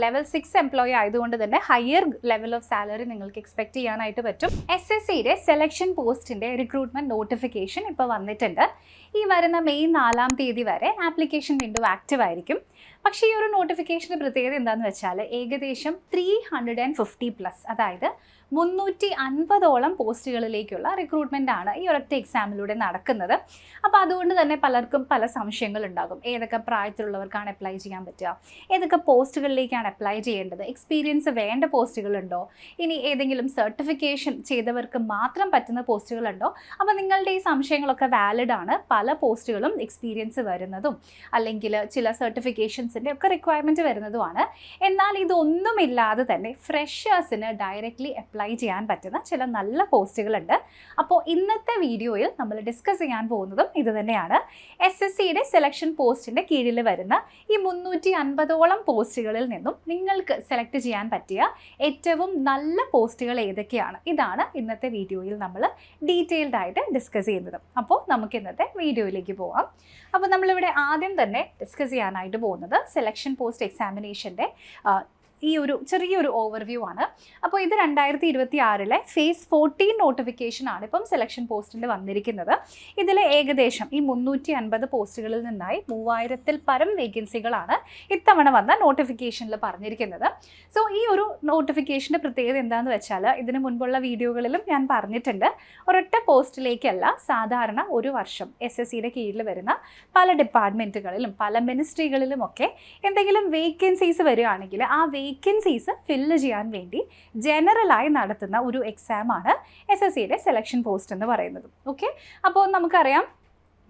Level 6 employee ആയതുകൊണ്ട് തന്നെ higher level of salary നിങ്ങൾക്ക് എക്സ്പെക്ട് ചെയ്യാനായിട്ട് പറ്റും. SSCയുടെ സെലക്ഷൻ പോസ്റ്റിൻ്റെ റിക്രൂട്ട്മെൻറ്റ് നോട്ടിഫിക്കേഷൻ ഇപ്പോൾ വന്നിട്ടുണ്ട്. ഈ വരുന്ന മെയ് 4-ാം തീയതി വരെ ആപ്ലിക്കേഷൻ വിൻഡോ ആക്റ്റീവ് ആയിരിക്കും. പക്ഷേ ഈ ഒരു നോട്ടിഫിക്കേഷൻ്റെ പ്രത്യേകത എന്താണെന്ന് വെച്ചാൽ ഏകദേശം 350+, അതായത് 350ഓളം പോസ്റ്റുകളിലേക്കുള്ള റിക്രൂട്ട്മെൻ്റ് ആണ് ഈ ഒരൊറ്റ എക്സാമിലൂടെ നടക്കുന്നത്. അപ്പോൾ അതുകൊണ്ട് തന്നെ പലർക്കും പല സംശയങ്ങളുണ്ടാകും. ഏതൊക്കെ പ്രായത്തിലുള്ളവർക്കാണ് അപ്ലൈ ചെയ്യാൻ പറ്റുക, ഏതൊക്കെ പോസ്റ്റുകളിലേക്കാണ് അപ്ലൈ ചെയ്യേണ്ടത്, എക്സ്പീരിയൻസ് വേണ്ട പോസ്റ്റുകളുണ്ടോ, ഇനി ഏതെങ്കിലും സർട്ടിഫിക്കേഷൻ ചെയ്തവർക്ക് മാത്രം പറ്റുന്ന പോസ്റ്റുകളുണ്ടോ. അപ്പോൾ നിങ്ങളുടെ ഈ സംശയങ്ങളൊക്കെ വാലിഡ് ആണ്. പല പോസ്റ്റുകളും എക്സ്പീരിയൻസ് വരുന്നതും അല്ലെങ്കിൽ ചില സർട്ടിഫിക്കേഷൻസിൻ്റെ ഒക്കെ റിക്വയർമെൻറ്റ് വരുന്നതുമാണ്. എന്നാൽ ഇതൊന്നുമില്ലാതെ തന്നെ ഫ്രഷേഴ്സിന് ഡയറക്റ്റ്ലി അപ്ലൈ ചെയ്യാൻ പറ്റുന്ന ചില നല്ല പോസ്റ്റുകളുണ്ട്. അപ്പോൾ ഇന്നത്തെ വീഡിയോയിൽ നമ്മൾ ഡിസ്കസ് ചെയ്യാൻ പോകുന്നതും ഇത് തന്നെയാണ്. SSCയുടെ സെലക്ഷൻ പോസ്റ്റിൻ്റെ കീഴിൽ വരുന്ന ഈ 350ഓളം പോസ്റ്റുകളിൽ നിന്നും നിങ്ങൾക്ക് സെലക്ട് ചെയ്യാൻ പറ്റിയ ഏറ്റവും നല്ല പോസ്റ്റുകൾ ഏതൊക്കെയാണ്, ഇതാണ് ഇന്നത്തെ വീഡിയോയിൽ നമ്മൾ ഡീറ്റെയിൽഡ് ആയിട്ട് ഡിസ്കസ് ചെയ്യുന്നത്. അപ്പോൾ നമുക്ക് ഇന്നത്തെ വീഡിയോയിലേക്ക് പോവാം. അപ്പോൾ നമ്മളിവിടെ ആദ്യം തന്നെ ഡിസ്കസ് ചെയ്യാനായിട്ട് പോകുന്നത് സെലക്ഷൻ പോസ്റ്റ് എക്സാമിനേഷൻ്റെ ഈ ഒരു ചെറിയൊരു ഓവർവ്യൂ ആണ്. അപ്പോൾ ഇത് 2026 ഫേസ് 14 നോട്ടിഫിക്കേഷൻ ആണ് ഇപ്പം സെലക്ഷൻ പോസ്റ്റിൻ്റെ വന്നിരിക്കുന്നത്. ഇതിൽ ഏകദേശം ഈ 350 പോസ്റ്റുകളിൽ നിന്നായി 3000-ൽ പരം വേക്കൻസികളാണ് ഇത്തവണ വന്ന നോട്ടിഫിക്കേഷനിൽ പറഞ്ഞിരിക്കുന്നത്. സോ ഈ ഒരു നോട്ടിഫിക്കേഷൻ്റെ പ്രത്യേകത എന്താണെന്ന് വെച്ചാൽ ഇതിന് മുൻപുള്ള വീഡിയോകളിലും ഞാൻ പറഞ്ഞിട്ടുണ്ട്, ഒരൊറ്റ പോസ്റ്റിലേക്കല്ല, സാധാരണ ഒരു വർഷം SSCയുടെ കീഴിൽ വരുന്ന പല ഡിപ്പാർട്ട്മെൻറ്റുകളിലും പല മിനിസ്ട്രികളിലുമൊക്കെ എന്തെങ്കിലും വേക്കൻസീസ് വരികയാണെങ്കിൽ ആ വേക്കൻസീസ് ഫില്ല് ചെയ്യാൻ വേണ്ടി ജനറലായി നടത്തുന്ന ഒരു എക്സാമാണ് SSCയുടെ സെലക്ഷൻ പോസ്റ്റ് എന്ന് പറയുന്നത്. ഓക്കെ, അപ്പോൾ നമുക്കറിയാം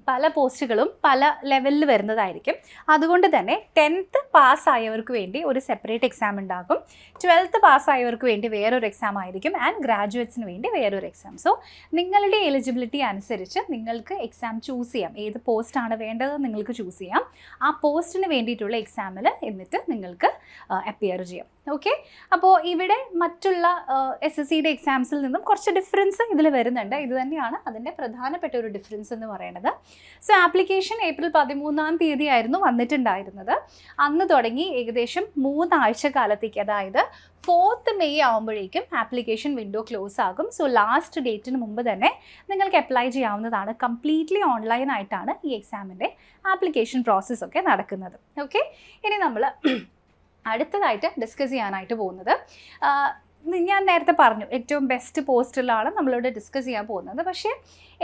പല പോസ്റ്റുകളും പല ലെവലിൽ വരുന്നതായിരിക്കും. അതുകൊണ്ട് തന്നെ 10th പാസ്സായവർക്ക് വേണ്ടി ഒരു സെപ്പറേറ്റ് എക്സാം ഉണ്ടാകും, 12th പാസ്സായവർക്ക് വേണ്ടി വേറൊരു എക്സാം ആയിരിക്കും, ആൻഡ് ഗ്രാജുവേറ്റ്സിന് വേണ്ടി വേറൊരു എക്സാം. സോ നിങ്ങളുടെ എലിജിബിലിറ്റി അനുസരിച്ച് നിങ്ങൾക്ക് എക്സാം ചൂസ് ചെയ്യാം, ഏത് പോസ്റ്റാണ് വേണ്ടതെന്ന് നിങ്ങൾക്ക് ചൂസ് ചെയ്യാം. ആ പോസ്റ്റിന് വേണ്ടിയിട്ടുള്ള എക്സാമിൽ എന്നിട്ട് നിങ്ങൾക്ക് അപ്പിയർ ചെയ്യാം. ഓക്കെ, അപ്പോൾ ഇവിടെ മറ്റുള്ള SSCയുടെ എക്സാംസിൽ നിന്നും കുറച്ച് ഡിഫറൻസ് ഇതിൽ വരുന്നുണ്ട്. ഇത് തന്നെയാണ് അതിൻ്റെ പ്രധാനപ്പെട്ട ഒരു ഡിഫറൻസ് എന്ന് പറയുന്നത്. സോ ആപ്ലിക്കേഷൻ ഏപ്രിൽ 13-ാം തീയതി ആയിരുന്നു വന്നിട്ടുണ്ടായിരുന്നത്. അന്ന് തുടങ്ങി ഏകദേശം 3 ആഴ്ച കാലത്തേക്ക്, അതായത് 4th മെയ് ആകുമ്പോഴേക്കും ആപ്ലിക്കേഷൻ വിൻഡോ ക്ലോസ് ആകും. സോ ലാസ്റ്റ് ഡേറ്റിന് മുമ്പ് തന്നെ നിങ്ങൾക്ക് അപ്ലൈ ചെയ്യാവുന്നതാണ്. കംപ്ലീറ്റ്ലി ഓൺലൈനായിട്ടാണ് ഈ എക്സാമിൻ്റെ ആപ്ലിക്കേഷൻ പ്രോസസ്സൊക്കെ നടക്കുന്നത്. ഓക്കെ, ഇനി നമ്മൾ അടുത്തതായിട്ട് ഡിസ്കസ് ചെയ്യാനായിട്ട് പോകുന്നത്, ഞാൻ നേരത്തെ പറഞ്ഞു ഏറ്റവും ബെസ്റ്റ് പോസ്റ്റിലാണ് നമ്മളിവിടെ ഡിസ്കസ് ചെയ്യാൻ പോകുന്നത്. പക്ഷേ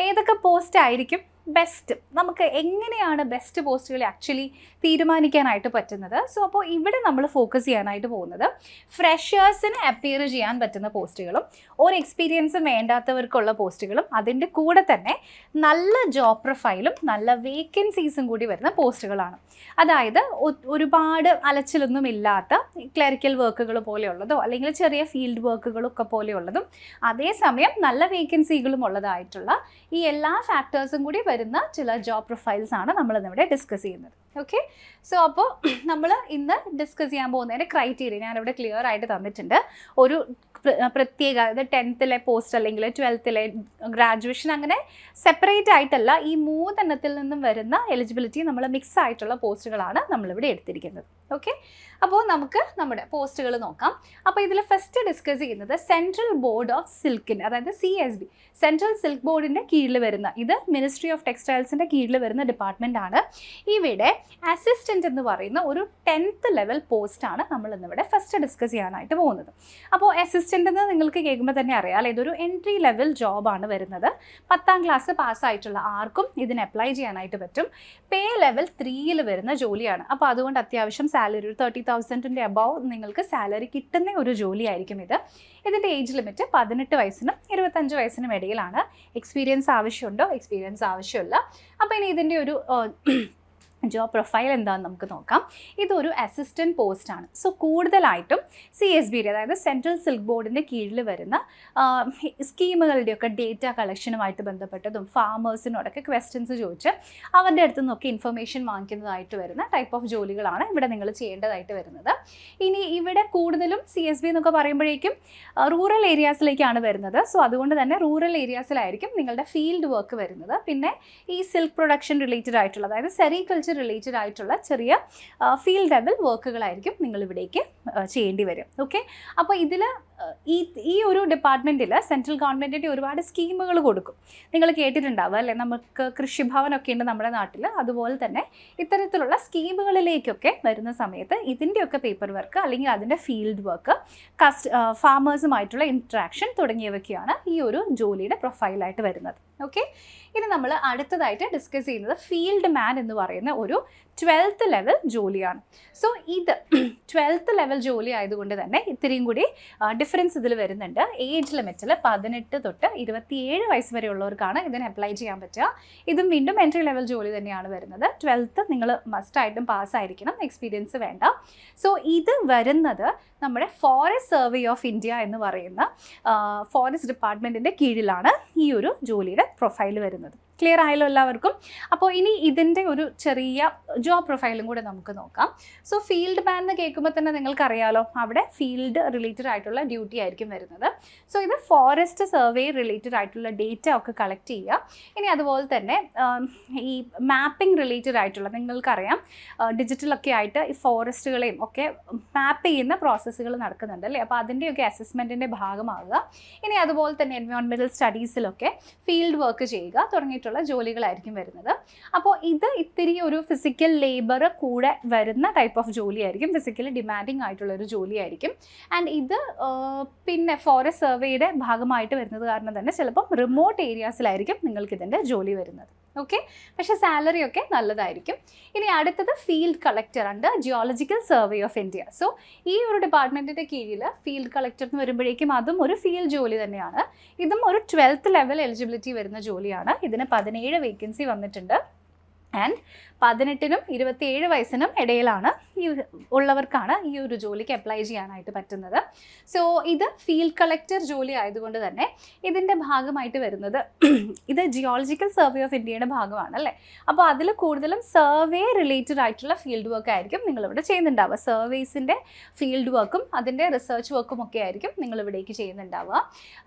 ഏതൊക്കെ പോസ്റ്റ് ആയിരിക്കും ബെസ്റ്റ്, നമുക്ക് എങ്ങനെയാണ് ബെസ്റ്റ് പോസ്റ്റുകൾ ആക്ച്വലി തീരുമാനിക്കാനായിട്ട് പറ്റുന്നത്? സോ അപ്പോൾ ഇവിടെ നമ്മൾ ഫോക്കസ് ചെയ്യാനായിട്ട് പോകുന്നത് ഫ്രഷേഴ്സിന് അപ്പിയർ ചെയ്യാൻ പറ്റുന്ന പോസ്റ്റുകളും ഒരു എക്സ്പീരിയൻസും വേണ്ടാത്തവർക്കുള്ള പോസ്റ്റുകളും അതിൻ്റെ കൂടെ തന്നെ നല്ല ജോബ് പ്രൊഫൈലും നല്ല വേക്കൻസീസും കൂടി വരുന്ന പോസ്റ്റുകളാണ്. അതായത് ഒരുപാട് അലച്ചിലൊന്നും ഇല്ലാത്ത ക്ലറിക്കൽ വർക്കുകൾ പോലെയുള്ളതോ അല്ലെങ്കിൽ ചെറിയ ഫീൽഡ് വർക്കുകളൊക്കെ പോലെയുള്ളതും അതേസമയം നല്ല വേക്കൻസികളും ഉള്ളതായിട്ടുള്ള ഈ എല്ലാ ഫാക്ടേഴ്സും കൂടി വരുന്ന ചില ജോബ് പ്രൊഫൈൽസ് ആണ് നമ്മളിന്നിവിടെ ഡിസ്കസ് ചെയ്യുന്നത്. ഓക്കെ, സോ അപ്പോൾ നമ്മൾ ഇന്ന് ഡിസ്കസ് ചെയ്യാൻ പോകുന്നതിൻ്റെ ക്രൈറ്റീരിയ ഞാനിവിടെ ക്ലിയർ ആയിട്ട് തന്നിട്ടുണ്ട്. ഒരു പ്രത്യേക, അതായത് 10th പോസ്റ്റ് അല്ലെങ്കിൽ 12th ഗ്രാജുവേഷൻ, അങ്ങനെ സെപ്പറേറ്റ് ആയിട്ടല്ല, ഈ 3 എണ്ണത്തിൽ നിന്നും വരുന്ന എലിജിബിലിറ്റി നമ്മൾ മിക്സ് ആയിട്ടുള്ള പോസ്റ്റുകളാണ് നമ്മളിവിടെ എടുത്തിരിക്കുന്നത്. ഓക്കെ, അപ്പോൾ നമുക്ക് നമ്മുടെ പോസ്റ്റുകൾ നോക്കാം. അപ്പോൾ ഇതിൽ ഫസ്റ്റ് ഡിസ്കസ് ചെയ്യുന്നത് സെൻട്രൽ ബോർഡ് ഓഫ് സിൽക്കിൻ്റെ, അതായത് CSB, സെൻട്രൽ സിൽക്ക് ബോർഡിൻ്റെ കീഴിൽ വരുന്ന, ഇത് മിനിസ്ട്രി ഓഫ് ടെക്സ്റ്റൈൽസിൻ്റെ കീഴിൽ വരുന്ന ഡിപ്പാർട്ട്മെൻ്റ് ആണ്. ഇവിടെ അസിസ്റ്റൻ്റ് എന്ന് പറയുന്ന ഒരു 10th ലെവൽ പോസ്റ്റാണ് നമ്മൾ ഇന്നിവിടെ ഫസ്റ്റ് ഡിസ്കസ് ചെയ്യാനായിട്ട് പോകുന്നത്. അപ്പോൾ അസിസ്റ്റൻ്റ് എന്ന് നിങ്ങൾക്ക് കേൾക്കുമ്പോൾ തന്നെ അറിയാം, ഇതൊരു എൻട്രി ലെവൽ ജോബാണ് വരുന്നത്. 10ാം ക്ലാസ് പാസ്സായിട്ടുള്ള ആർക്കും ഇതിന് അപ്ലൈ ചെയ്യാനായിട്ട് പറ്റും. പേ ലെവൽ 3 വരുന്ന ജോലിയാണ്. അപ്പോൾ അതുകൊണ്ട് അത്യാവശ്യം സാലറി ഒരു 30,000-ൻ്റെ അബവ് നിങ്ങൾക്ക് സാലറി കിട്ടുന്ന ഒരു ജോലിയായിരിക്കും ഇത്. ഇതിൻ്റെ ഏജ് ലിമിറ്റ് 18 വയസ്സിനും 25 വയസ്സിനും ഇടയിലാണ്. എക്സ്പീരിയൻസ് ആവശ്യമുണ്ടോ? എക്സ്പീരിയൻസ് ആവശ്യമില്ല. അപ്പോൾ ഇനി ഇതിൻ്റെ ഒരു ജോബ് പ്രൊഫൈൽ എന്താണെന്ന് നമുക്ക് നോക്കാം. ഇതൊരു അസിസ്റ്റൻറ്റ് പോസ്റ്റാണ്. സോ കൂടുതലായിട്ടും CSB, അതായത് സെൻട്രൽ സിൽക്ക് ബോർഡിൻ്റെ കീഴിൽ വരുന്ന സ്കീമുകളുടെയൊക്കെ ഡേറ്റ കളക്ഷനുമായിട്ട് ബന്ധപ്പെട്ടതും ഫാമേഴ്സിനോടൊക്കെ ക്വസ്റ്റ്യൻസ് ചോദിച്ച് അവരുടെ അടുത്ത് നിന്നൊക്കെ ഇൻഫർമേഷൻ വാങ്ങിക്കുന്നതായിട്ട് വരുന്ന ടൈപ്പ് ഓഫ് ജോലികളാണ് ഇവിടെ നിങ്ങൾ ചെയ്യേണ്ടതായിട്ട് വരുന്നത്. ഇനി ഇവിടെ കൂടുതലും CSB എന്നൊക്കെ പറയുമ്പോഴേക്കും റൂറൽ ഏരിയാസിലേക്കാണ് വരുന്നത്. സോ അതുകൊണ്ട് തന്നെ റൂറൽ ഏരിയാസിലായിരിക്കും നിങ്ങളുടെ ഫീൽഡ് വർക്ക് വരുന്നത്. പിന്നെ ഈ സിൽക്ക് പ്രൊഡക്ഷൻ റിലേറ്റഡ് ആയിട്ടുള്ള, അതായത് സെറികൾച്ചർ റിസർച്ച് റിലേറ്റഡ് ആയിട്ടുള്ള ചെറിയ ഫീൽഡ് ലെവൽ വർക്കുകളായിരിക്കും നിങ്ങളിവിടേക്ക് ചെയ്യേണ്ടി വരും. ഓക്കെ, അപ്പോൾ ഇതിൽ ഈ ഒരു ഡിപ്പാർട്ട്മെൻറ്റിൽ സെൻട്രൽ ഗവൺമെൻറ്റിൻ്റെ ഒരുപാട് സ്കീമുകൾ കൊടുക്കും. നിങ്ങൾ കേട്ടിട്ടുണ്ടാവുക അല്ലേ, നമുക്ക് കൃഷിഭവനൊക്കെ ഉണ്ട് നമ്മുടെ നാട്ടിൽ. അതുപോലെ തന്നെ ഇത്തരത്തിലുള്ള സ്കീമുകളിലേക്കൊക്കെ വരുന്ന സമയത്ത് ഇതിൻ്റെയൊക്കെ പേപ്പർ വർക്ക് അല്ലെങ്കിൽ അതിൻ്റെ ഫീൽഡ് വർക്ക്, ഫാമേഴ്സുമായിട്ടുള്ള ഇൻട്രാക്ഷൻ തുടങ്ങിയവയൊക്കെയാണ് ഈ ഒരു ജോലിയുടെ പ്രൊഫൈലായിട്ട് വരുന്നത്. ഓക്കെ, ഇനി നമ്മൾ അടുത്തതായിട്ട് ഡിസ്കസ് ചെയ്യുന്നത് ഫീൽഡ് മാൻ എന്ന് പറയുന്ന ഒരു 12th ലെവൽ ജോലിയാണ്. സോ ഇത് 12th ലെവൽ ജോലി ആയതുകൊണ്ട് തന്നെ ഇത്രയും കൂടി ഡിഫറൻസ് ഇതിൽ വരുന്നുണ്ട്. ഏജ് ലിമിറ്റിൽ 18 തൊട്ട് 27 വയസ്സ് വരെ ഉള്ളവർക്കാണ് ഇതിന് അപ്ലൈ ചെയ്യാൻ പറ്റുക. ഇതും വീണ്ടും എൻട്രി ലെവൽ ജോലി തന്നെയാണ് വരുന്നത്. 12th നിങ്ങൾ മസ്റ്റായിട്ടും പാസ്സായിരിക്കണം, എക്സ്പീരിയൻസ് വേണ്ട. സോ ഇത് വരുന്നത് നമ്മുടെ ഫോറസ്റ്റ് സർവേ ഓഫ് ഇന്ത്യ എന്ന് പറയുന്ന ഫോറസ്റ്റ് ഡിപ്പാർട്ട്മെൻറ്റിൻ്റെ കീഴിലാണ് ഈ ഒരു ജോലിയുടെ പ്രൊഫൈൽ വരുന്നത്. ക്ലിയർ ആയല്ലോ എല്ലാവർക്കും? അപ്പോൾ ഇനി ഇതിൻ്റെ ഒരു ചെറിയ ജോബ് പ്രൊഫൈലും കൂടെ നമുക്ക് നോക്കാം. സോ ഫീൽഡ് മാൻ എന്ന് കേൾക്കുമ്പോൾ തന്നെ നിങ്ങൾക്കറിയാലോ, അവിടെ ഫീൽഡ് റിലേറ്റഡ് ആയിട്ടുള്ള ഡ്യൂട്ടി ആയിരിക്കും വരുന്നത്. സോ ഇത് ഫോറസ്റ്റ് സർവേ റിലേറ്റഡ് ആയിട്ടുള്ള ഡേറ്റ ഒക്കെ കളക്ട് ചെയ്യുക. ഇനി അതുപോലെ തന്നെ ഈ മാപ്പിംഗ് റിലേറ്റഡ് ആയിട്ടുള്ള, നിങ്ങൾക്കറിയാം ഡിജിറ്റലൊക്കെ ആയിട്ട് ഈ ഫോറസ്റ്റുകളെയും ഒക്കെ മാപ്പ് ചെയ്യുന്ന പ്രോസസ്സുകൾ നടക്കുന്നുണ്ട് അല്ലേ. അപ്പോൾ അതിൻ്റെയൊക്കെ അസസ്മെൻറ്റിൻ്റെ ഭാഗമാകുക. ഇനി അതുപോലെ തന്നെ എൻവയോൺമെൻറ്റൽ സ്റ്റഡീസിലൊക്കെ ഫീൽഡ് വർക്ക് ചെയ്യുക തുടങ്ങിയിട്ടുള്ള ജോലികളായിരിക്കും വരുന്നത്. അപ്പോൾ ഇത് ഇത്തിരി ഒരു ഫിസിക്കൽ ലേബർ കൂടെ വരുന്ന ടൈപ്പ് ഓഫ് ജോലിയായിരിക്കും, ഫിസിക്കലി ഡിമാൻഡിങ് ആയിട്ടുള്ളൊരു ജോലിയായിരിക്കും. ആൻഡ് ഇത് പിന്നെ ഫോറസ്റ്റ് സർവേയുടെ ഭാഗമായിട്ട് വരുന്നത് കാരണം തന്നെ ചിലപ്പം റിമോട്ട് ഏരിയാസിലായിരിക്കും നിങ്ങൾക്കിതിൻ്റെ ജോലി വരുന്നത്. ഓക്കെ, പക്ഷേ സാലറി ഒക്കെ നല്ലതായിരിക്കും. ഇനി അടുത്തത് ഫീൽഡ് കളക്ടർ ഉണ്ട്, geological survey of India. So ഈ ഒരു ഡിപ്പാർട്ട്മെൻറ്റിൻ്റെ കീഴിൽ ഫീൽഡ് കളക്ടർ എന്ന് വരുമ്പോഴേക്കും അതും ഒരു ഫീൽഡ് ജോലി തന്നെയാണ്. ഇതും ഒരു 12th ലെവൽ എലിജിബിലിറ്റി വരുന്ന ജോലിയാണ്. ഇതിന് 17 വേക്കൻസി വന്നിട്ടുണ്ട്. ആൻഡ് 18നും 27 വയസ്സിനും ഇടയിലാണ് ഉള്ളവർക്കാണ് ഈ ഒരു ജോലിക്ക് അപ്ലൈ ചെയ്യാനായിട്ട് പറ്റുന്നത്. സോ ഇത് ഫീൽഡ് കളക്ടർ ജോലി ആയതുകൊണ്ട് തന്നെ ഇതിൻ്റെ ഭാഗമായിട്ട് വരുന്നത് ഇത് ജിയോളജിക്കൽ സർവേ ഓഫ് ഇന്ത്യയുടെ ഭാഗമാണ് അല്ലേ. അപ്പോൾ അതിൽ കൂടുതലും സർവേ റിലേറ്റഡ് ആയിട്ടുള്ള ഫീൽഡ് വർക്ക് ആയിരിക്കും നിങ്ങളിവിടെ ചെയ്യുന്നുണ്ടാവുക. സർവേസിൻ്റെ ഫീൽഡ് വർക്കും അതിൻ്റെ റിസർച്ച് വർക്കും ഒക്കെ ആയിരിക്കും നിങ്ങളിവിടേക്ക് ചെയ്യുന്നുണ്ടാവുക.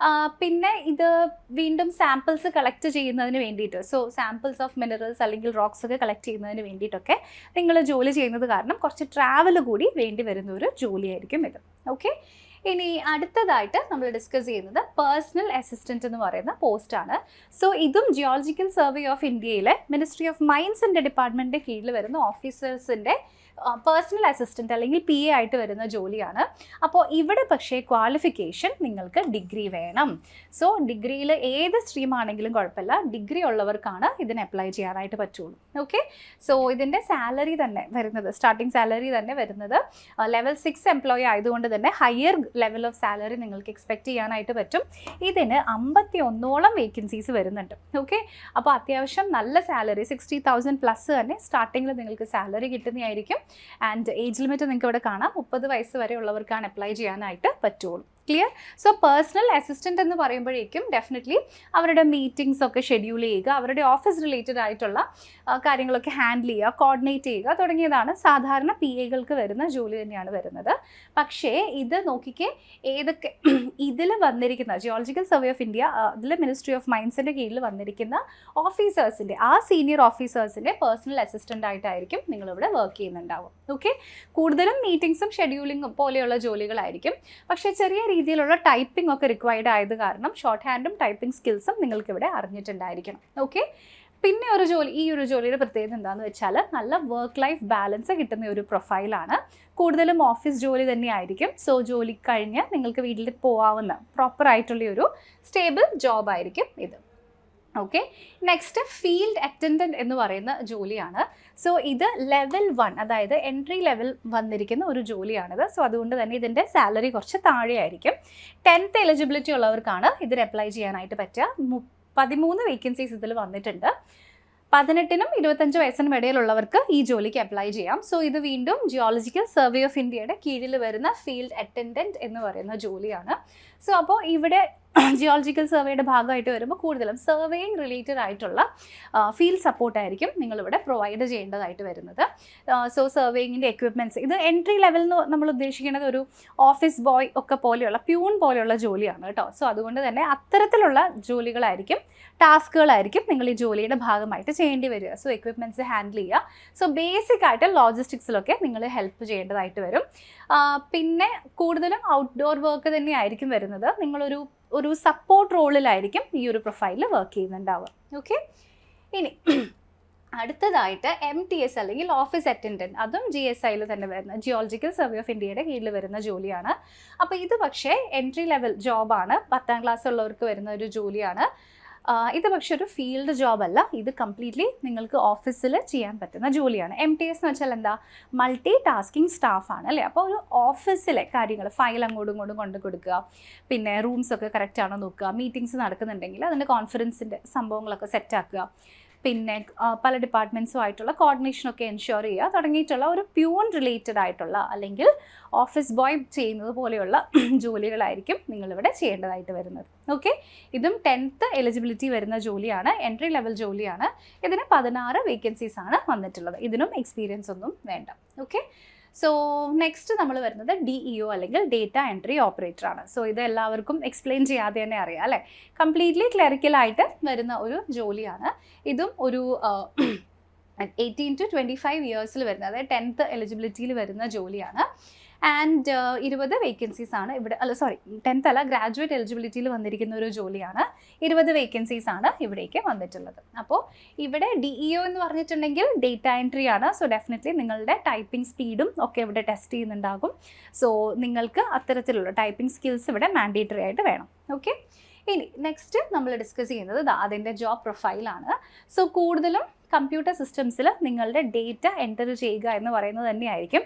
പിന്നെ ഇത് വീണ്ടും സാമ്പിൾസ് കളക്ട് ചെയ്യുന്നതിന് വേണ്ടിയിട്ട്, സോ സാമ്പിൾസ് ഓഫ് മിനറൽസ് അല്ലെങ്കിൽ റോക്സ് ഒക്കെ കളക്ട് ചെയ്യുന്നതിന് വേണ്ടിയിട്ടൊക്കെ നിങ്ങൾ ജോലി ചെയ്യുന്നത് കാരണം കുറച്ച് ട്രാവൽ കൂടി വേണ്ടി വരുന്ന ഒരു ജോലിയായിരിക്കും ഇത്. ഓക്കെ, ഇനി അടുത്തതായിട്ട് നമ്മൾ ഡിസ്കസ് ചെയ്യുന്നത് പേഴ്സണൽ അസിസ്റ്റൻറ്റ് എന്ന് പറയുന്ന പോസ്റ്റാണ്. സോ ഇതും ജിയോളജിക്കൽ സർവേ ഓഫ് ഇന്ത്യയിലെ മിനിസ്ട്രി ഓഫ് മൈൻസിൻ്റെ ഡിപ്പാർട്ട്മെൻറ്റിൻ്റെ കീഴിൽ വരുന്ന ഓഫീസേഴ്സിൻ്റെ പേഴ്സണൽ അസിസ്റ്റൻ്റ് അല്ലെങ്കിൽ PA ആയിട്ട് വരുന്ന ജോലിയാണ്. അപ്പോൾ ഇവിടെ പക്ഷേ ക്വാളിഫിക്കേഷൻ നിങ്ങൾക്ക് ഡിഗ്രി വേണം. സോ ഡിഗ്രിയിൽ ഏത് സ്ട്രീം ആണെങ്കിലും കുഴപ്പമില്ല, ഡിഗ്രി ഉള്ളവർക്കാണ് ഇതിന് അപ്ലൈ ചെയ്യാനായിട്ട് പറ്റുള്ളൂ. ഓക്കെ, സോ ഇതിൻ്റെ സാലറി തന്നെ വരുന്നത്, സ്റ്റാർട്ടിംഗ് സാലറി തന്നെ വരുന്നത് ലെവൽ 6 എംപ്ലോയി ആയതുകൊണ്ട് തന്നെ ഹയർ ലെവൽ ഓഫ് സാലറി നിങ്ങൾക്ക് എക്സ്പെക്റ്റ് ചെയ്യാനായിട്ട് പറ്റും. ഇതിന് 51ഓളം വേക്കൻസീസ് വരുന്നുണ്ട്. ഓക്കെ, അപ്പോൾ അത്യാവശ്യം നല്ല സാലറി 60,000 പ്ലസ് തന്നെ സ്റ്റാർട്ടിങ്ങിൽ നിങ്ങൾക്ക് സാലറി കിട്ടുന്നതായിരിക്കും. ആൻഡ് ഏജ് ലിമിറ്റ് നിങ്ങൾക്ക് ഇവിടെ കാണാം, 30 വയസ്സ് വരെ ഉള്ളവർക്കാണ് അപ്ലൈ ചെയ്യാനായിട്ട് പറ്റുള്ളൂ. ക്ലിയർ? സോ പേഴ്സണൽ അസിസ്റ്റൻ്റ് എന്ന് പറയുമ്പോഴേക്കും ഡെഫിനറ്റ്ലി അവരുടെ മീറ്റിംഗ്സ് ഒക്കെ ഷെഡ്യൂൾ ചെയ്യുക, അവരുടെ ഓഫീസ് റിലേറ്റഡ് ആയിട്ടുള്ള കാര്യങ്ങളൊക്കെ ഹാൻഡിൽ ചെയ്യുക, കോർഡിനേറ്റ് ചെയ്യുക തുടങ്ങിയതാണ് സാധാരണ PAകൾക്ക് വരുന്ന ജോലി തന്നെയാണ് വരുന്നത്. പക്ഷേ ഇത് നോക്കിക്കേ, ഏതൊക്കെ ഇതിൽ വന്നിരിക്കുന്ന ജിയോളജിക്കൽ സർവേ ഓഫ് ഇന്ത്യ, അതിൽ മിനിസ്ട്രി ഓഫ് മൈൻസിൻ്റെ കീഴിൽ വന്നിരിക്കുന്ന ഓഫീസേഴ്സിൻ്റെ, ആ സീനിയർ ഓഫീസേഴ്സിൻ്റെ പേഴ്സണൽ അസിസ്റ്റൻ്റ് ആയിട്ടായിരിക്കും നിങ്ങളിവിടെ വർക്ക് ചെയ്യുന്നുണ്ടാവും. ഓക്കെ, കൂടുതലും മീറ്റിംഗ്സും ഷെഡ്യൂളിങ്ങും പോലെയുള്ള ജോലികളായിരിക്കും. പക്ഷേ ചെറിയ രീതിയിലുള്ള ടൈപ്പിംഗ് ഒക്കെ റിക്വയർഡ് ആയത് കാരണം ഷോർട്ട് ഹാൻഡും ടൈപ്പിംഗ് സ്കിൽസും നിങ്ങൾക്കിവിടെ അറിഞ്ഞിട്ടുണ്ടായിരിക്കണം. ഓക്കെ, പിന്നെ ഈ ഒരു ജോലിയുടെ പ്രത്യേകത എന്താണെന്ന് വെച്ചാൽ നല്ല വർക്ക് ലൈഫ് ബാലൻസ് കിട്ടുന്ന ഒരു പ്രൊഫൈലാണ്. കൂടുതലും ഓഫീസ് ജോലി തന്നെയായിരിക്കും. സോ ജോലി കഴിഞ്ഞ് നിങ്ങൾക്ക് വീട്ടിൽ പോകാവുന്ന പ്രോപ്പറായിട്ടുള്ള ഒരു സ്റ്റേബിൾ ജോബായിരിക്കും ഇത്. ഓക്കെ, നെക്സ്റ്റ് ഫീൽഡ് അറ്റൻഡൻറ്റ് എന്ന് പറയുന്ന ജോലിയാണ്. സോ ഇത് ലെവൽ 1, അതായത് എൻട്രി ലെവൽ വന്നിരിക്കുന്ന ഒരു ജോലിയാണിത്. സോ അതുകൊണ്ട് തന്നെ ഇതിൻ്റെ സാലറി കുറച്ച് താഴെയായിരിക്കും. 10th എലിജിബിലിറ്റി ഉള്ളവർക്കാണ് ഇതിന് അപ്ലൈ ചെയ്യാനായിട്ട് പറ്റുക. 13 വേക്കൻസീസ് ഇതിൽ വന്നിട്ടുണ്ട്. 18നും 25 വയസ്സിനും ഇടയിലുള്ളവർക്ക് ഈ ജോലിക്ക് അപ്ലൈ ചെയ്യാം. സോ ഇത് വീണ്ടും ജിയോളജിക്കൽ സർവേ ഓഫ് ഇന്ത്യയുടെ കീഴിൽ വരുന്ന ഫീൽഡ് അറ്റൻഡൻറ്റ് എന്ന് പറയുന്ന ജോലിയാണ്. സോ അപ്പോൾ ഇവിടെ ജിയോളജിക്കൽ സർവേയുടെ ഭാഗമായിട്ട് വരുമ്പോൾ കൂടുതലും സർവേയിങ് റിലേറ്റഡ് ആയിട്ടുള്ള ഫീൽഡ് സപ്പോർട്ടായിരിക്കും നിങ്ങളിവിടെ പ്രൊവൈഡ് ചെയ്യേണ്ടതായിട്ട് വരുന്നത്. സോ സർവേയിങ്ങിൻ്റെ എക്വിപ്മെൻറ്റ്സ്, ഇത് എൻട്രി ലെവലിൽ നിന്ന് നമ്മൾ ഉദ്ദേശിക്കുന്നത് ഒരു ഓഫീസ് ബോയ് ഒക്കെ പോലെയുള്ള പ്യൂൺ പോലെയുള്ള ജോലിയാണ് കേട്ടോ. സോ അതുകൊണ്ട് തന്നെ അത്തരത്തിലുള്ള ജോലികളായിരിക്കും, ടാസ്കുകളായിരിക്കും നിങ്ങൾ ഈ ജോലിയുടെ ഭാഗമായിട്ട് ചെയ്യേണ്ടി വരിക. സോ എക്വിപ്മെൻറ്റ്സ് ഹാൻഡിൽ ചെയ്യുക. സോ ബേസിക് ആയിട്ട് ലോജിസ്റ്റിക്സിലൊക്കെ നിങ്ങൾ ഹെൽപ്പ് ചെയ്യേണ്ടതായിട്ട് വരും. പിന്നെ കൂടുതലും ഔട്ട്ഡോർ വർക്ക് തന്നെയായിരിക്കും വരുന്നത്. നിങ്ങളൊരു സപ്പോർട്ട് റോളിലായിരിക്കും ഈ ഒരു പ്രൊഫൈലിൽ വർക്ക് ചെയ്യുന്നുണ്ടാവുക. ഓക്കെ, ഇനി അടുത്തതായിട്ട് MTS അല്ലെങ്കിൽ ഓഫീസ് അറ്റൻഡൻറ്റ്, അതും GSIയിൽ തന്നെ വരുന്ന ജിയോളജിക്കൽ സർവേ ഓഫ് ഇന്ത്യയുടെ കീഴിൽ വരുന്ന ജോലിയാണ്. അപ്പോൾ ഇത് പക്ഷേ എൻട്രി ലെവൽ ജോബാണ്, 10ാം ക്ലാസ് ഉള്ളവർക്ക് വരുന്ന ഒരു ജോലിയാണ്. ഇത് പക്ഷേ ഒരു ഫീൽഡ് ജോബല്ല, ഇത് കംപ്ലീറ്റ്ലി നിങ്ങൾക്ക് ഓഫീസിൽ ചെയ്യാൻ പറ്റുന്ന ജോലിയാണ്. MTS എന്ന് വെച്ചാൽ എന്താ, മൾട്ടി ടാസ്കിങ് സ്റ്റാഫാണ് അല്ലേ. അപ്പോൾ ഒരു ഓഫീസിലെ കാര്യങ്ങൾ, ഫയൽ അങ്ങോട്ടും ഇങ്ങോട്ടും കൊണ്ടു കൊടുക്കുക, പിന്നെ റൂംസൊക്കെ കറക്റ്റാണോ നോക്കുക, മീറ്റിംഗ്സ് നടക്കുന്നുണ്ടെങ്കിൽ അതിൻ്റെ കോൺഫറൻസിൻ്റെ സംഭവങ്ങളൊക്കെ സെറ്റാക്കുക, പിന്നെ പല ഡിപ്പാർട്ട്മെൻറ്റ്സുമായിട്ടുള്ള കോർഡിനേഷനൊക്കെ എൻഷുർ ചെയ്യുക തുടങ്ങിയിട്ടുള്ള ഒരു പ്യൂൺ റിലേറ്റഡ് ആയിട്ടുള്ള അല്ലെങ്കിൽ ഓഫീസ് ബോയ് ചെയ്യുന്നത് പോലെയുള്ള ജോലികളായിരിക്കും നിങ്ങളിവിടെ ചെയ്യേണ്ടതായിട്ട് വരുന്നത്. ഓക്കെ, ഇതും 10th എലിജിബിലിറ്റി വരുന്ന ജോലിയാണ്, എൻട്രി ലെവൽ ജോലിയാണ്. ഇതിന് 16 വേക്കൻസീസ് ആണ് വന്നിട്ടുള്ളത്. ഇതിനും എക്സ്പീരിയൻസ് ഒന്നും വേണ്ട. ഓക്കെ, സോ നെക്സ്റ്റ് നമ്മൾ വരുന്നത് DEO അല്ലെങ്കിൽ ഡേറ്റ എൻട്രി ഓപ്പറേറ്റർ ആണ്. സോ ഇത് എല്ലാവർക്കും എക്സ്പ്ലെയിൻ ചെയ്യാതെ തന്നെ അറിയാം അല്ലേ. കംപ്ലീറ്റ്ലി ക്ലറിക്കലായിട്ട് വരുന്ന ഒരു ജോലിയാണ്. ഇതും ഒരു 18 to 25 ഇയേഴ്സിൽ വരുന്ന, അതായത് 10th എലിജിബിലിറ്റിയിൽ വരുന്ന ജോലിയാണ്. ആൻഡ് 20 വേക്കൻസീസ് ആണ് ഇവിടെ, 10th അല്ല, ഗ്രാജുവേറ്റ് എലിജിബിലിറ്റിയിൽ വന്നിരിക്കുന്ന ഒരു ജോലിയാണ്. 20 വേക്കൻസീസ് ആണ് ഇവിടേക്ക് വന്നിട്ടുള്ളത്. അപ്പോൾ ഇവിടെ DEO എന്ന് പറഞ്ഞിട്ടുണ്ടെങ്കിൽ ഡേറ്റ എൻട്രി ആണ്. സോ ഡെഫിനറ്റ്ലി നിങ്ങളുടെ ടൈപ്പിംഗ് സ്പീഡും ഒക്കെ ഇവിടെ ടെസ്റ്റ് ചെയ്യുന്നുണ്ടാകും. സോ നിങ്ങൾക്ക് അത്തരത്തിലുള്ള ടൈപ്പിംഗ് സ്കിൽസ് ഇവിടെ മാൻഡേറ്ററി ആയിട്ട് വേണം. ഓക്കെ, ഇനി നെക്സ്റ്റ് നമ്മൾ ഡിസ്കസ് ചെയ്യുന്നത് അതിൻ്റെ ജോബ് പ്രൊഫൈലാണ്. സോ കൂടുതലും കമ്പ്യൂട്ടർ സിസ്റ്റംസിൽ നിങ്ങളുടെ ഡേറ്റ എൻ്റർ ചെയ്യുക എന്ന് പറയുന്നത് തന്നെയായിരിക്കും.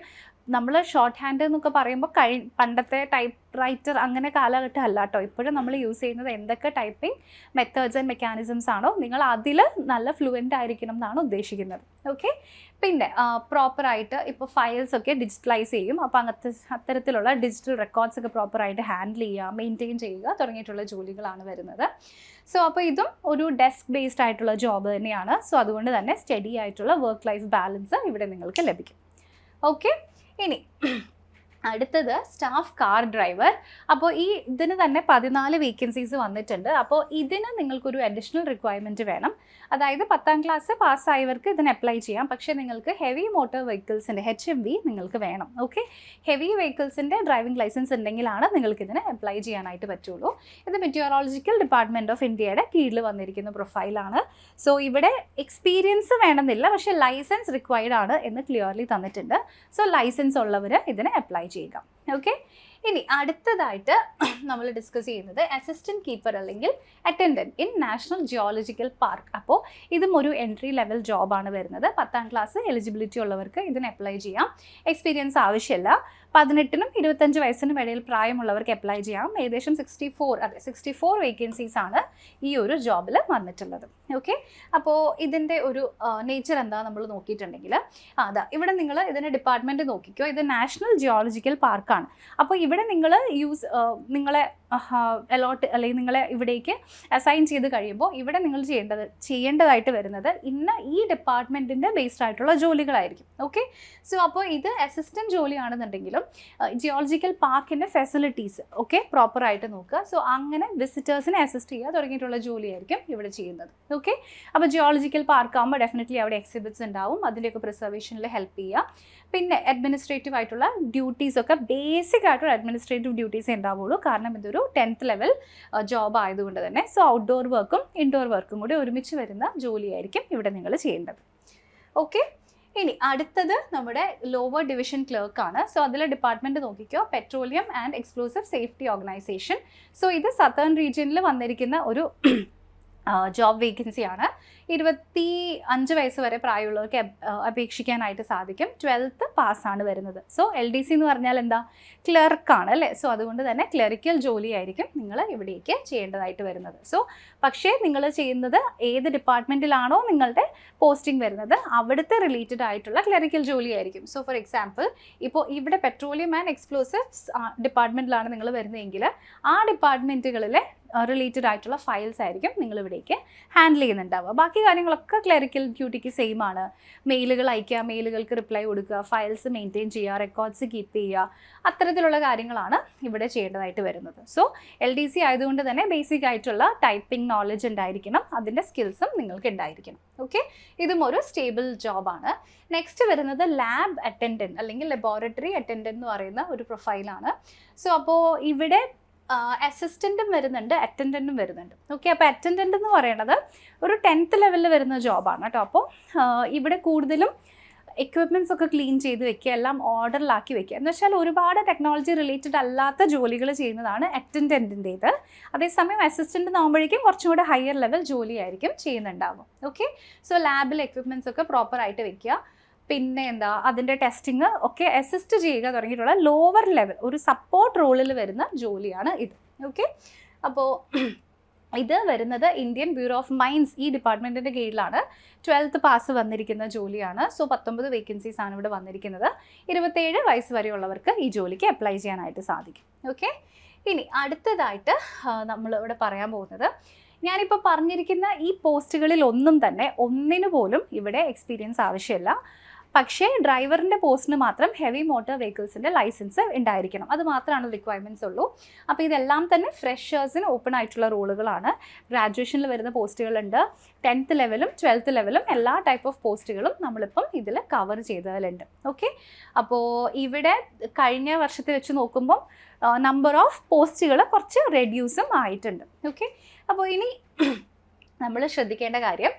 നമ്മൾ ഷോർട്ട് ഹാൻഡ് എന്നൊക്കെ പറയുമ്പോൾ പണ്ടത്തെ ടൈപ്പ് റൈറ്റർ അങ്ങനെ കാലഘട്ടം അല്ല കേട്ടോ. ഇപ്പോഴും നമ്മൾ യൂസ് ചെയ്യുന്നത് എന്തൊക്കെ ടൈപ്പിംഗ് മെത്തേഡ്സ് ആൻഡ് മെക്കാനിസംസ് ആണോ, നിങ്ങൾ അതിൽ നല്ല ഫ്ലുവൻ്റ് ആയിരിക്കണം എന്നാണ് ഉദ്ദേശിക്കുന്നത്. ഓക്കെ, പിന്നെ പ്രോപ്പറായിട്ട് ഇപ്പോൾ ഫയൽസ് ഒക്കെ ഡിജിറ്റലൈസ് ചെയ്യും. അപ്പോൾ അത്തരത്തിലുള്ള ഡിജിറ്റൽ റെക്കോർഡ്സ് ഒക്കെ പ്രോപ്പറായിട്ട് ഹാൻഡിൽ ചെയ്യുക, മെയിൻറ്റെയിൻ ചെയ്യുക തുടങ്ങിയിട്ടുള്ള ജോലികളാണ് വരുന്നത്. സോ അപ്പോൾ ഇതും ഒരു ഡെസ്ക് ബേസ്ഡ് ആയിട്ടുള്ള ജോബ് തന്നെയാണ്. സോ അതുകൊണ്ട് തന്നെ സ്റ്റഡി ആയിട്ടുള്ള വർക്ക് ലൈഫ് ബാലൻസ് ഇവിടെ നിങ്ങൾക്ക് ലഭിക്കും. ഓക്കെ, ഇനി അടുത്തത് സ്റ്റാഫ് കാർ ഡ്രൈവർ. അപ്പോൾ ഇതിന് തന്നെ 14 വേക്കൻസീസ് വന്നിട്ടുണ്ട്. അപ്പോൾ ഇതിന് നിങ്ങൾക്കൊരു അഡീഷണൽ റിക്വയർമെൻറ്റ് വേണം. അതായത് 10ാം ക്ലാസ് പാസ്സായവർക്ക് ഇതിന് അപ്ലൈ ചെയ്യാം. പക്ഷേ നിങ്ങൾക്ക് ഹെവി മോട്ടോർ വെഹിക്കിൾസിൻ്റെ HMV നിങ്ങൾക്ക് വേണം. ഓക്കെ, ഹെവി വെഹിക്കിൾസിൻ്റെ ഡ്രൈവിംഗ് ലൈസൻസ് ഉണ്ടെങ്കിലാണ് നിങ്ങൾക്ക് ഇതിന് അപ്ലൈ ചെയ്യാനായിട്ട് പറ്റുള്ളൂ. ഇത് മെറ്റീരിയോളജിക്കൽ ഡിപ്പാർട്ട്മെൻറ്റ് ഓഫ് ഇന്ത്യയുടെ കീഴിൽ വന്നിരിക്കുന്ന പ്രൊഫൈലാണ്. സോ ഇവിടെ എക്സ്പീരിയൻസ് വേണമെന്നില്ല, പക്ഷേ ലൈസൻസ് റിക്വയർഡ് ആണ് എന്ന് ക്ലിയർലി തന്നിട്ടുണ്ട്. സോ ലൈസൻസ് ഉള്ളവർ ഇതിന് അപ്ലൈ ചെയ്യുക. ഓക്കെ, ഇനി അടുത്തതായിട്ട് നമ്മൾ ഡിസ്കസ് ചെയ്യുന്നത് അസിസ്റ്റൻറ്റ് കീപ്പർ അല്ലെങ്കിൽ attendant in national geological park. അപ്പോൾ ഇതും ഒരു എൻട്രി ലെവൽ ജോബാണ് വരുന്നത്. 10ാം ക്ലാസ് എലിജിബിലിറ്റി ഉള്ളവർക്ക് ഇതിന് അപ്ലൈ ചെയ്യാം. എക്സ്പീരിയൻസ് ആവശ്യമില്ല. 18നും 25 വയസ്സിനും ഇടയിൽ പ്രായമുള്ളവർക്ക് അപ്ലൈ ചെയ്യാം. ഏകദേശം 64 വേക്കൻസീസ് ആണ് ഈ ഒരു ജോബിൽ വന്നിട്ടുള്ളത്. ഓക്കെ, അപ്പോൾ ഇതിൻ്റെ ഒരു നേച്ചർ എന്താ നമ്മൾ നോക്കിയിട്ടുണ്ടെങ്കിൽ, ഇവിടെ നിങ്ങൾ ഇതിൻ്റെ ഡിപ്പാർട്ട്മെൻറ്റ് നോക്കിക്കോ. ഇത് നാഷണൽ ജിയോളജിക്കൽ പാർക്കാണ്. അപ്പോൾ ഇവിടെ നിങ്ങൾ നിങ്ങളെ അലോട്ട് അല്ലെങ്കിൽ നിങ്ങളെ ഇവിടേക്ക് അസൈൻ ചെയ്ത് കഴിയുമ്പോൾ ഇവിടെ നിങ്ങൾ ചെയ്യേണ്ടതായിട്ട് വരുന്നത് ഈ ഡിപ്പാർട്ട്മെൻറ്റിൻ്റെ ബേസ്ഡ് ആയിട്ടുള്ള ജോലികളായിരിക്കും. ഓക്കെ, സോ അപ്പോൾ ഇത് അസിസ്റ്റൻറ്റ് ജോലിയാണെന്നുണ്ടെങ്കിലും ജിയോളജിക്കൽ പാർക്കിൻ്റെ ഫെസിലിറ്റീസ് ഒക്കെ പ്രോപ്പറായിട്ട് നോക്കുക. സോ അങ്ങനെ വിസിറ്റേഴ്സിനെ അസിസ്റ്റ് ചെയ്യുക തുടങ്ങിയിട്ടുള്ള ജോലിയായിരിക്കും ഇവിടെ ചെയ്യുന്നത്. ഓക്കെ, അപ്പോൾ ജിയോളജിക്കൽ പാർക്കാകുമ്പോൾ ഡെഫിനറ്റ്ലി അവിടെ എക്സിബിറ്റ്സ് ഉണ്ടാവും, അതിൻ്റെയൊക്കെ പ്രിസർവേഷനിൽ ഹെൽപ്പ് ചെയ്യുക. പിന്നെ അഡ്മിനിസ്ട്രേറ്റീവ് ആയിട്ടുള്ള ഡ്യൂട്ടീസൊക്കെ ബേസിക് ആയിട്ടുള്ള അഡ്മിനിസ്ട്രേറ്റീവ് ഡ്യൂട്ടീസ് ഉണ്ടാവുള്ളൂ. കാരണം ഇതൊരു 10th ലെവൽ ജോബ് ആയതുകൊണ്ട് തന്നെ. സോ ഔട്ട്ഡോർ വർക്കും ഇൻഡോർ വർക്കും കൂടി ഒരുമിച്ച് വരുന്ന ജോലിയായിരിക്കും ഇവിടെ നിങ്ങൾ ചെയ്യേണ്ടത്. ഓക്കെ, ഇനി അടുത്തത് നമ്മുടെ ലോവർ ഡിവിഷൻ ക്ലർക്കാണ്. സോ അതിലെ ഡിപ്പാർട്ട്മെൻറ്റ് നോക്കിക്കോ, petroleum and explosive safety organisation. So ഇത് സതേൺ റീജിയനിൽ വന്നിരിക്കുന്ന ഒരു ജോബ് വേക്കൻസിയാണ്. 25 വയസ്സ് വരെ പ്രായമുള്ളവർക്ക് അപേക്ഷിക്കാനായിട്ട് സാധിക്കും. 12th പാസ്സാണ് വരുന്നത്. സോ LDC എന്ന് പറഞ്ഞാൽ എന്താ, ക്ലർക്കാണ് അല്ലേ. സോ അതുകൊണ്ട് തന്നെ ക്ലറിക്കൽ ജോലിയായിരിക്കും നിങ്ങൾ ഇവിടേക്ക് ചെയ്യേണ്ടതായിട്ട് വരുന്നത്. സോ പക്ഷേ നിങ്ങൾ ചെയ്യുന്നത് ഏത് ഡിപ്പാർട്ട്മെൻറ്റിലാണോ നിങ്ങളുടെ പോസ്റ്റിംഗ് വരുന്നത് അവിടുത്തെ റിലേറ്റഡ് ആയിട്ടുള്ള ക്ലറിക്കൽ ജോലിയായിരിക്കും. സോ ഫോർ എക്സാമ്പിൾ, ഇപ്പോൾ ഇവിടെ പെട്രോളിയം ആൻഡ് എക്സ്പ്ലോസീവ്സ് ഡിപ്പാർട്ട്മെൻറ്റിലാണ് നിങ്ങൾ വരുന്നതെങ്കിൽ ആ ഡിപ്പാർട്ട്മെൻറ്റുകളിലെ റിലേറ്റഡ് ആയിട്ടുള്ള ഫയൽസ് ആയിരിക്കും നിങ്ങളിവിടേക്ക് ഹാൻഡിൽ ചെയ്യുന്നുണ്ടാവുക. ബാക്കി കാര്യങ്ങളൊക്കെ ക്ലറിക്കൽ ഡ്യൂട്ടിക്ക് സെയിം ആണ്. മെയിലുകൾ അയക്കുക, മെയിലുകൾക്ക് റിപ്ലൈ കൊടുക്കുക, ഫയൽസ് മെയിൻറ്റെയിൻ ചെയ്യുക, റെക്കോർഡ്സ് കീപ്പ് ചെയ്യുക, അത്തരത്തിലുള്ള കാര്യങ്ങളാണ് ഇവിടെ ചെയ്യേണ്ടതായിട്ട് വരുന്നത്. സോ LDC ആയതുകൊണ്ട് തന്നെ ബേസിക് ആയിട്ടുള്ള ടൈപ്പിംഗ് നോളജ് ഉണ്ടായിരിക്കണം, അതിൻ്റെ സ്കിൽസും നിങ്ങൾക്ക് ഉണ്ടായിരിക്കണം. ഓക്കെ, ഇതും ഒരു സ്റ്റേബിൾ ജോബാണ്. നെക്സ്റ്റ് വരുന്നത് ലാബ് അറ്റൻഡൻറ്റ് അല്ലെങ്കിൽ ലബോറട്ടറി അറ്റൻഡൻറ്റ് എന്ന് പറയുന്ന ഒരു പ്രൊഫൈലാണ്. സോ അപ്പോൾ ഇവിടെ അസിസ്റ്റൻറ്റും വരുന്നുണ്ട്, അറ്റൻഡൻറ്റും വരുന്നുണ്ട്. ഓക്കെ, അപ്പോൾ അറ്റൻഡൻറ്റ് എന്ന് പറയുന്നത് ഒരു 10th ലെവലിൽ വരുന്ന ജോബാണ് കേട്ടോ. അപ്പോൾ ഇവിടെ കൂടുതലും എക്വിപ്മെൻറ്റ്സ് ഒക്കെ ക്ലീൻ ചെയ്ത് വെക്കുക, എല്ലാം ഓർഡറിലാക്കി വെക്കുക. എന്ന് വെച്ചാൽ ഒരുപാട് ടെക്നോളജി റിലേറ്റഡ് അല്ലാത്ത ജോലികൾ ചെയ്യുന്നതാണ് അറ്റൻഡൻറ്റിൻ്റേത്. അതേസമയം അസിസ്റ്റൻ്റ് ആകുമ്പോഴേക്കും കുറച്ചും കൂടെ ഹയർ ലെവൽ ജോലിയായിരിക്കും ചെയ്യുന്നുണ്ടാവും. ഓക്കെ, സോ ലാബിൽ എക്വിപ്മെൻറ്റ്സ് ഒക്കെ പ്രോപ്പറായിട്ട് വെക്കുക, പിന്നെ എന്താ അതിൻ്റെ ടെസ്റ്റിങ് ഒക്കെ അസിസ്റ്റ് ചെയ്യുക തുടങ്ങിയിട്ടുള്ള ലോവർ ലെവൽ ഒരു സപ്പോർട്ട് റോളിൽ വരുന്ന ജോലിയാണ് ഇത്. ഓക്കെ, അപ്പോൾ ഇത് വരുന്നത് ഇന്ത്യൻ ബ്യൂറോ ഓഫ് മൈൻസ് ഈ ഡിപ്പാർട്ട്മെൻറ്റിൻ്റെ കീഴിലാണ്. 12th പാസ് വന്നിരിക്കുന്ന ജോലിയാണ്. സോ 19 വേക്കൻസീസ് ആണ് ഇവിടെ വന്നിരിക്കുന്നത്. 27 വയസ്സ് വരെയുള്ളവർക്ക് ഈ ജോലിക്ക് അപ്ലൈ ചെയ്യാനായിട്ട് സാധിക്കും. ഓക്കെ, ഇനി അടുത്തതായിട്ട് നമ്മളിവിടെ പറയാൻ പോകുന്നത്, ഞാനിപ്പോൾ പറഞ്ഞിരിക്കുന്ന ഈ പോസ്റ്റുകളിൽ ഒന്നിനു പോലും ഇവിടെ എക്സ്പീരിയൻസ് ആവശ്യമില്ല. പക്ഷേ ഡ്രൈവറിൻ്റെ പോസ്റ്റിന് മാത്രം ഹെവി മോട്ടോർ വെഹിക്കിൾസിൻ്റെ ലൈസൻസ് ഉണ്ടായിരിക്കണം. അത് മാത്രമാണ് റിക്വയർമെൻറ്റ്സ് ഉള്ളൂ. അപ്പോൾ ഇതെല്ലാം തന്നെ ഫ്രഷേഴ്സിന് ഓപ്പൺ ആയിട്ടുള്ള റോളുകളാണ്. ഗ്രാജുവേഷനിൽ വരുന്ന പോസ്റ്റുകളുണ്ട്, 10th ലെവലും 12th ലെവലും എല്ലാ ടൈപ്പ് ഓഫ് പോസ്റ്റുകളും നമ്മളിപ്പം ഇതിൽ കവർ ചെയ്തതിലുണ്ട്. ഓക്കെ, അപ്പോൾ ഇവിടെ കഴിഞ്ഞ വർഷത്തെ വെച്ച് നോക്കുമ്പം നമ്പർ ഓഫ് പോസ്റ്റുകൾ കുറച്ച് റെഡ്യൂസും ആയിട്ടുണ്ട്. ഓക്കെ, അപ്പോൾ ഇനി നമ്മൾ ശ്രദ്ധിക്കേണ്ട കാര്യം,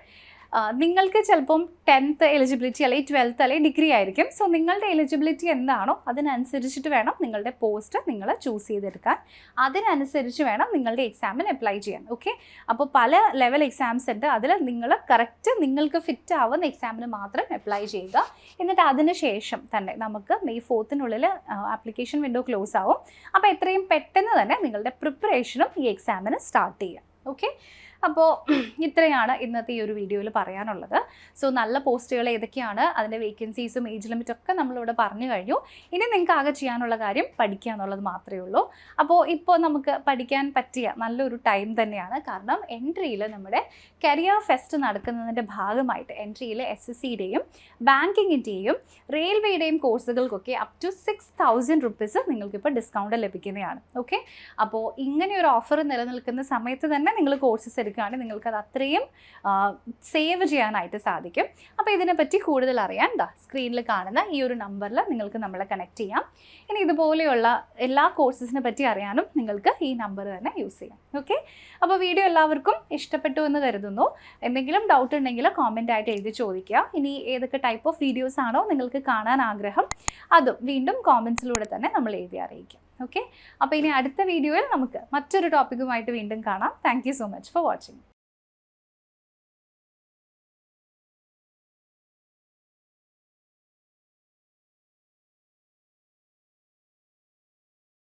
നിങ്ങൾക്ക് ചിലപ്പം 10th എലിജിബിലിറ്റി അല്ലെങ്കിൽ 12th അല്ലെങ്കിൽ ഡിഗ്രി ആയിരിക്കും. സോ നിങ്ങളുടെ എലിജിബിലിറ്റി എന്താണോ അതിനനുസരിച്ചിട്ട് വേണം നിങ്ങളുടെ പോസ്റ്റ് നിങ്ങൾ ചൂസ് ചെയ്തെടുക്കാൻ. അതിനനുസരിച്ച് വേണം നിങ്ങളുടെ എക്സാമിന് അപ്ലൈ ചെയ്യാൻ. ഓക്കെ, അപ്പോൾ പല ലെവൽ എക്സാംസ് ഉണ്ട്, അതിൽ നിങ്ങൾ കറക്റ്റ് നിങ്ങൾക്ക് ഫിറ്റ് ആവുന്ന എക്സാമിന് മാത്രം അപ്ലൈ ചെയ്യുക. എന്നിട്ട് അതിന് ശേഷം തന്നെ നമുക്ക് May 4th application window close ആവും. അപ്പോൾ എത്രയും പെട്ടെന്ന് തന്നെ നിങ്ങളുടെ പ്രിപ്പറേഷനും ഈ എക്സാമിന് സ്റ്റാർട്ട് ചെയ്യുക. ഓക്കെ, അപ്പോൾ ഇത്രയാണ് ഇന്നത്തെ ഈ ഒരു വീഡിയോയിൽ പറയാനുള്ളത്. സോ നല്ല പോസ്റ്റുകൾ ഏതൊക്കെയാണ്, അതിൻ്റെ വേക്കൻസീസും ഏജ് ലിമിറ്റൊക്കെ നമ്മളിവിടെ പറഞ്ഞു കഴിഞ്ഞു. ഇനി നിങ്ങൾക്ക് ആകെ ചെയ്യാനുള്ള കാര്യം പഠിക്കുക എന്നുള്ളത് മാത്രമേ ഉള്ളൂ. അപ്പോൾ ഇപ്പോൾ നമുക്ക് പഠിക്കാൻ പറ്റിയ നല്ലൊരു ടൈം തന്നെയാണ്. കാരണം എൻട്രിയിൽ നമ്മുടെ കരിയർ ഫെസ്റ്റ് നടക്കുന്നതിൻ്റെ ഭാഗമായിട്ട് എൻട്രിയിലെ SSCയുടെയും ബാങ്കിങ്ങിൻ്റെയും റെയിൽവേയുടെയും കോഴ്സുകൾക്കൊക്കെ up to 6,000 rupees നിങ്ങൾക്കിപ്പോൾ ഡിസ്കൗണ്ട് ലഭിക്കുന്നതാണ്. ഓക്കെ, അപ്പോൾ ഇങ്ങനെയൊരു ഓഫർ നിലനിൽക്കുന്ന സമയത്ത് തന്നെ നിങ്ങൾ കോഴ്സസ് എടുക്കുകയാണെങ്കിൽ നിങ്ങൾക്കത് അത്രയും സേവ് ചെയ്യാനായിട്ട് സാധിക്കും. അപ്പോൾ ഇതിനെപ്പറ്റി കൂടുതൽ അറിയാൻ സ്ക്രീനിൽ കാണുന്ന ഈ ഒരു നമ്പറിൽ നിങ്ങൾക്ക് നമ്മളെ കണക്ട് ചെയ്യാം. ഇനി ഇതുപോലെയുള്ള എല്ലാ കോഴ്സസിനെ പറ്റി അറിയാനും നിങ്ങൾക്ക് ഈ നമ്പർ തന്നെ യൂസ് ചെയ്യാം. ഓക്കെ, അപ്പോൾ വീഡിയോ എല്ലാവർക്കും ഇഷ്ടപ്പെട്ടു എന്ന് കരുതുന്നു. എന്തെങ്കിലും ഡൗട്ട് ഉണ്ടെങ്കിൽ കോമെൻ്റ് ആയിട്ട് എഴുതി ചോദിക്കുക. ഇനി ഏതൊക്കെ ടൈപ്പ് ഓഫ് വീഡിയോസ് ആണോ നിങ്ങൾക്ക് കാണാൻ ആഗ്രഹം അതും വീണ്ടും കോമെൻറ്റ്സിലൂടെ തന്നെ നമ്മൾ എഴുതി അറിയിക്കാം. ഓക്കെ, അപ്പോൾ ഇനി അടുത്ത വീഡിയോയിൽ നമുക്ക് മറ്റൊരു ടോപ്പിക്കുമായിട്ട് വീണ്ടും കാണാം. Thank you so much for watching.